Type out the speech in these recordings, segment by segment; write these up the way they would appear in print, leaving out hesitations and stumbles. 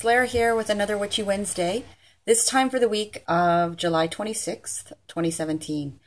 Lara here with another Witchy Wednesday, this time for the week of July 26th, 2017.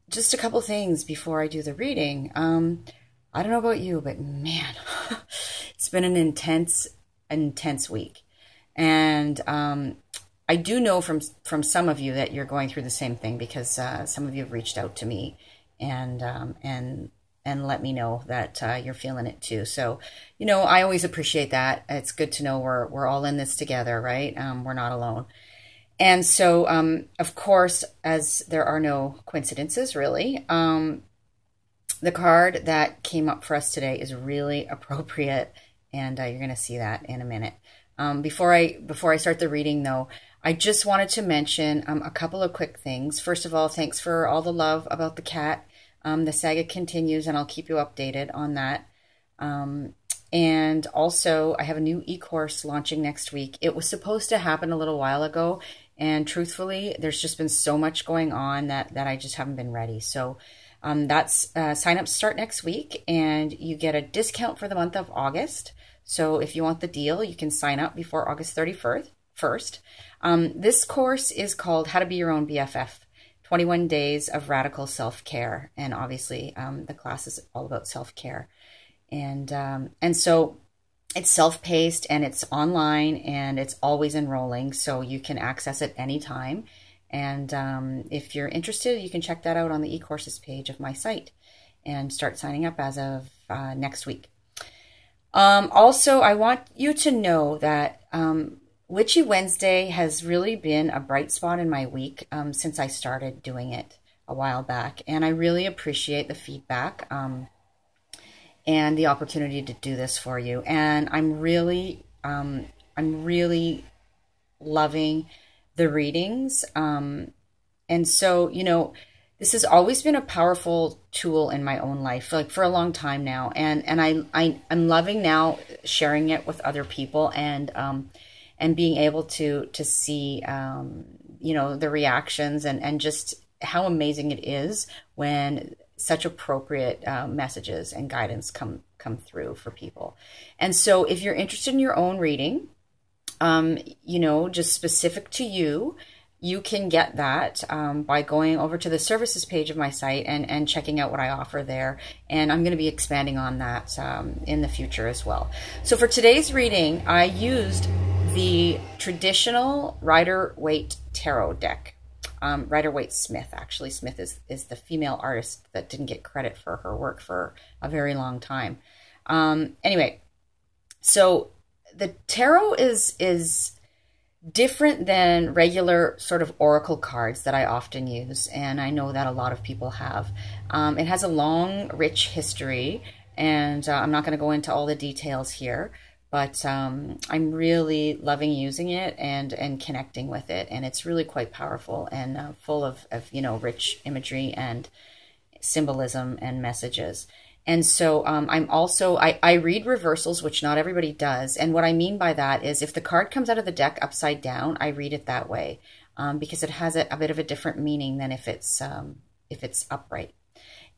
Just a couple things before I do the reading. I don't know about you, but man, it's been an intense week. And I do know from some of you that you're going through the same thing, because some of you have reached out to me and let me know that you're feeling it too. So, you know, I always appreciate that. It's good to know we're all in this together, right? We're not alone. And so, of course, as there are no coincidences, really, the card that came up for us today is really appropriate, and you're going to see that in a minute. Before I start the reading, though, I just wanted to mention a couple of quick things. First of all, thanks for all the love about the cat. The saga continues, and I'll keep you updated on that. And also, I have a new e-course launching next week. It was supposed to happen a little while ago, and truthfully, there's just been so much going on that I just haven't been ready. So sign-ups start next week, and you get a discount for the month of August. So if you want the deal, you can sign up before August 31st. This course is called How to Be Your Own BFF. 21 Days of Radical Self-Care. And obviously, the class is all about self-care. And so it's self-paced, and it's online, and it's always enrolling, so you can access it anytime. And if you're interested, you can check that out on the e-courses page of my site and start signing up as of next week. Also, I want you to know that Witchy Wednesday has really been a bright spot in my week since I started doing it a while back. And I really appreciate the feedback and the opportunity to do this for you. And I'm really loving the readings. And so, you know, this has always been a powerful tool in my own life, like for a long time now. And I'm loving now sharing it with other people, and being able to see, you know, the reactions and just how amazing it is when such appropriate messages and guidance come through for people. And so if you're interested in your own reading, you know, just specific to you, you can get that by going over to the services page of my site and checking out what I offer there. And I'm going to be expanding on that in the future as well. So for today's reading, I used the traditional Rider-Waite tarot deck. Rider-Waite Smith, actually. Smith is the female artist that didn't get credit for her work for a very long time. Anyway, so the tarot is different than regular sort of oracle cards that I often use, and I know that a lot of people have. It has a long, rich history, and I'm not going to go into all the details here, but I'm really loving using it and connecting with it, and it's really quite powerful and full of, you know, rich imagery and symbolism and messages. And so I read reversals, which not everybody does. And what I mean by that is if the card comes out of the deck upside down, I read it that way because it has a bit of a different meaning than if it's upright.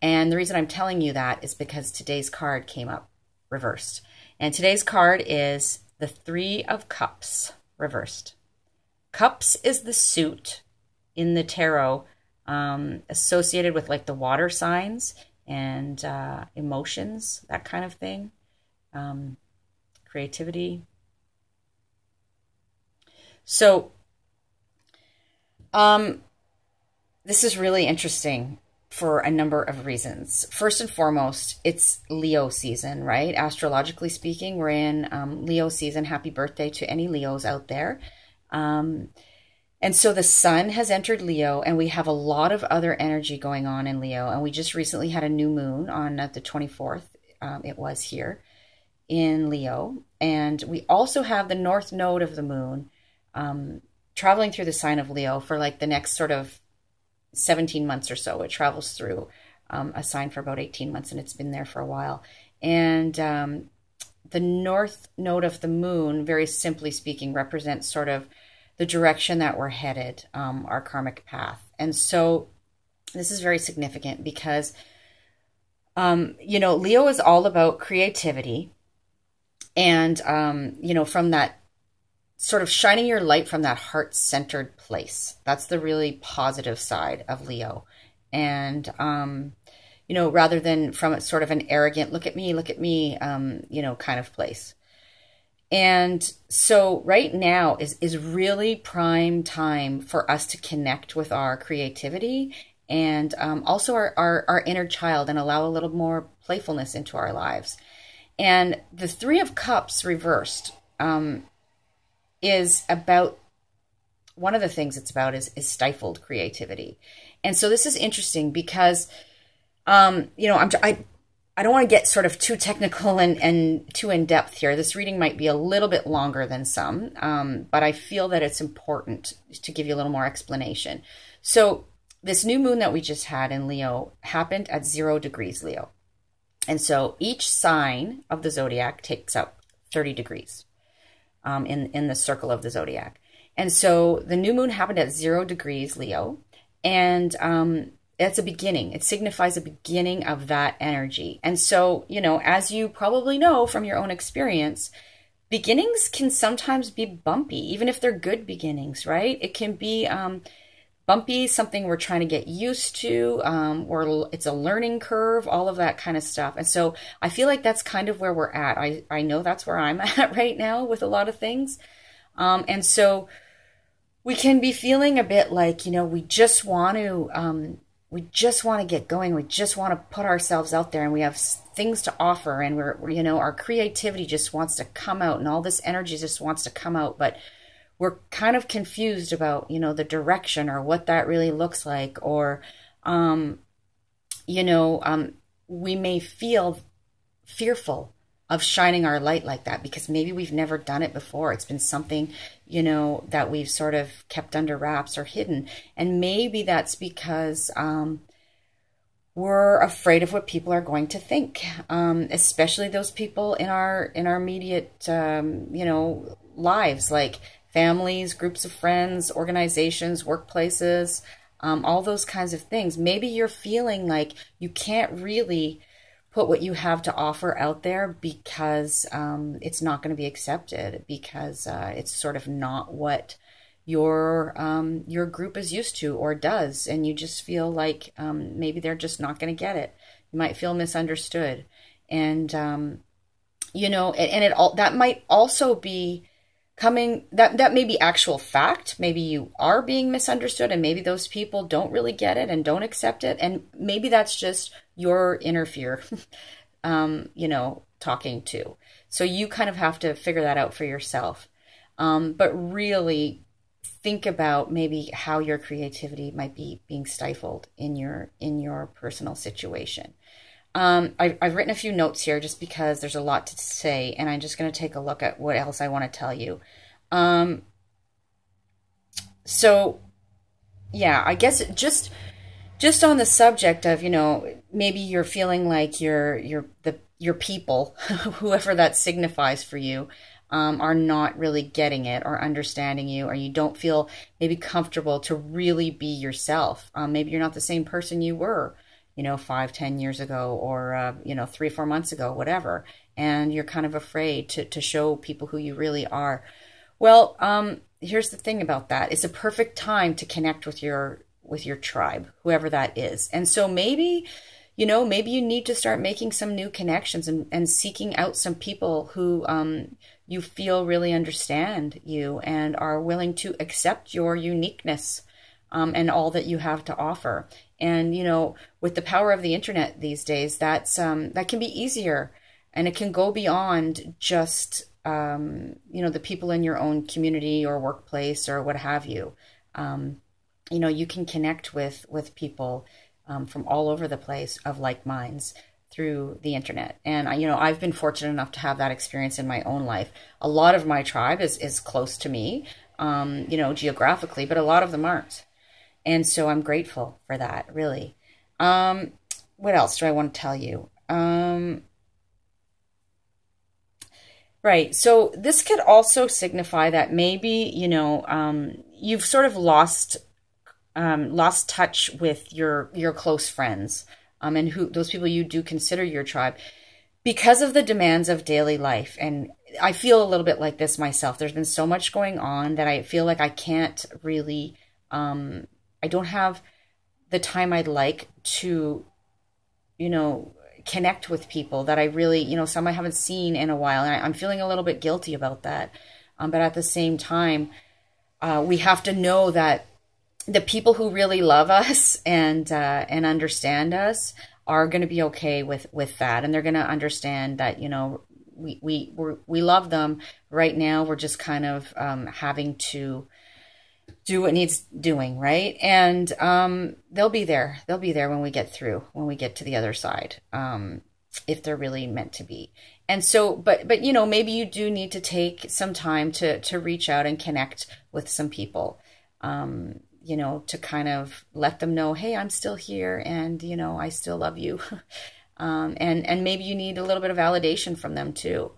And the reason I'm telling you that is because today's card came up reversed. And today's card is the Three of Cups reversed. Cups is the suit in the tarot associated with like the water signs and emotions, that kind of thing, creativity. So this is really interesting for a number of reasons. First and foremost, it's Leo season, right? Astrologically speaking, we're in Leo season. Happy birthday to any Leos out there. And so the sun has entered Leo, and we have a lot of other energy going on in Leo. And we just recently had a new moon on the 24th. It was here in Leo. And we also have the north node of the moon traveling through the sign of Leo for like the next sort of 17 months or so. It travels through a sign for about 18 months, and it's been there for a while. And the north node of the moon, very simply speaking, represents sort of the direction that we're headed, our karmic path. And so this is very significant because, you know, Leo is all about creativity And, from that sort of shining your light from that heart-centered place. That's the really positive side of Leo. And, rather than from sort of an arrogant, look at me, kind of place. And so right now is really prime time for us to connect with our creativity and also our inner child, and allow a little more playfulness into our lives. And the Three of Cups reversed is about, one of the things it's about is stifled creativity. And so this is interesting because, I don't want to get sort of too technical and too in depth here. This reading might be a little bit longer than some, but I feel that it's important to give you a little more explanation. So this new moon that we just had in Leo happened at 0 degrees Leo. And so each sign of the zodiac takes up 30 degrees in the circle of the zodiac. And so the new moon happened at 0 degrees Leo, and it's a beginning. It signifies a beginning of that energy. And so, as you probably know from your own experience, beginnings can sometimes be bumpy, even if they're good beginnings, right? It can be bumpy, something we're trying to get used to, or it's a learning curve, all of that kind of stuff. And so I feel like that's kind of where we're at. I know that's where I'm at right now with a lot of things. And so we can be feeling a bit like, we just want to get going. We just want to put ourselves out there, and we have things to offer, and we're our creativity just wants to come out, and all this energy just wants to come out, but we're kind of confused about, the direction or what that really looks like, or, we may feel fearful of shining our light like that because maybe we've never done it before. It's been something, that we've sort of kept under wraps or hidden. And maybe that's because we're afraid of what people are going to think, especially those people in our immediate, lives, like families, groups of friends, organizations, workplaces, all those kinds of things. Maybe you're feeling like you can't really put what you have to offer out there because it's not going to be accepted, because it's sort of not what your group is used to or does, and you just feel like maybe they're just not going to get it. You might feel misunderstood, and that might also be coming, that may be actual fact. Maybe you are being misunderstood, and maybe those people don't really get it and don't accept it, and maybe that's just your inner fear talking to. So you kind of have to figure that out for yourself, but really think about maybe how your creativity might be being stifled in your personal situation. I've written a few notes here just because there's a lot to say, and I'm just going to take a look at what else I want to tell you. So yeah, I guess just on the subject of, maybe you're feeling like your people, whoever that signifies for you, are not really getting it or understanding you, or you don't feel maybe comfortable to really be yourself. Maybe you're not the same person you were, 5-10 years ago, or 3-4 months ago, whatever, and you're kind of afraid to show people who you really are. Well, here's the thing about that. It's a perfect time to connect with your tribe, whoever that is. And so maybe you need to start making some new connections and seeking out some people who you feel really understand you and are willing to accept your uniqueness and all that you have to offer. And, with the power of the internet these days, that can be easier, and it can go beyond just, the people in your own community or workplace or what have you. You can connect with people from all over the place of like minds through the internet. And, I've been fortunate enough to have that experience in my own life. A lot of my tribe is close to me, geographically, but a lot of them aren't. And so I'm grateful for that, really. What else do I want to tell you? Right. So this could also signify that maybe, you've sort of lost touch with your close friends, and those people you do consider your tribe, because of the demands of daily life and I feel a little bit like this myself. There's been so much going on that I feel like I can't really, I don't have the time I'd like to, connect with people that I really, some I haven't seen in a while. And I'm feeling a little bit guilty about that. But at the same time, we have to know that the people who really love us and understand us are going to be okay with that. And they're going to understand that, we love them right now. We're just kind of having to do what needs doing, right? And they'll be there. They'll be there when we get through, when we get to the other side, if they're really meant to be. And so, but maybe you do need to take some time to reach out and connect with some people, to kind of let them know, hey, I'm still here, and I still love you. And maybe you need a little bit of validation from them too.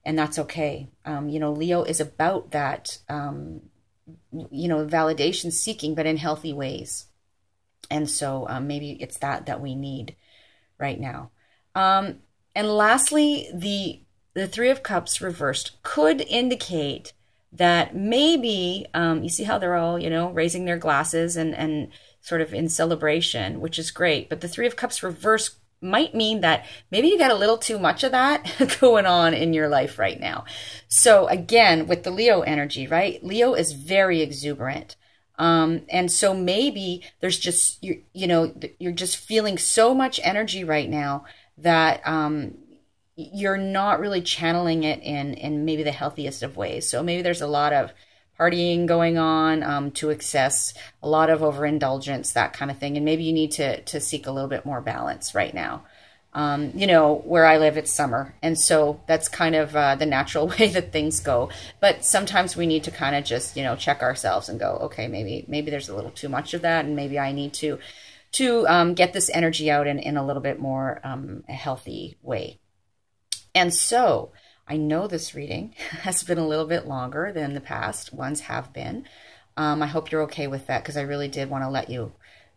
And that's okay. Leo is about that, validation seeking, but in healthy ways. And so maybe it's that we need right now. And lastly, the Three of Cups reversed could indicate that maybe, you see how they're all, raising their glasses and sort of in celebration, which is great. But the Three of Cups reversed might mean that maybe you got a little too much of that going on in your life right now. So again, with the Leo energy, right? Leo is very exuberant. And so maybe there's just, you're just feeling so much energy right now that you're not really channeling it in maybe the healthiest of ways. So maybe there's a lot of partying going on to excess, a lot of overindulgence, that kind of thing. And maybe you need to seek a little bit more balance right now. Where I live, it's summer. And so that's kind of the natural way that things go. But sometimes we need to kind of just, check ourselves and go, okay, maybe there's a little too much of that. And maybe I need to get this energy out in a little bit more a healthy way. And so I know this reading has been a little bit longer than the past ones have been. I hope you're okay with that, because I really did want to let you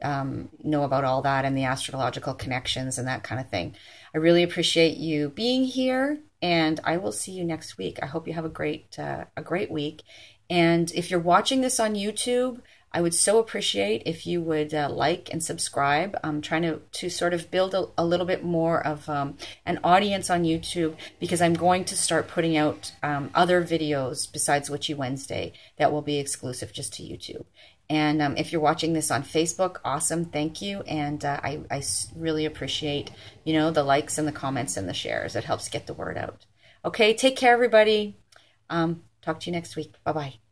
know about all that and the astrological connections and that kind of thing. I really appreciate you being here, and I will see you next week. I hope you have a great week. And if you're watching this on YouTube, I would so appreciate if you would like and subscribe. I'm trying to sort of build a little bit more of an audience on YouTube, because I'm going to start putting out other videos besides Witchy Wednesday that will be exclusive just to YouTube. And if you're watching this on Facebook, awesome, thank you. And I really appreciate, the likes and the comments and the shares. It helps get the word out. Okay, take care, everybody. Talk to you next week. Bye-bye.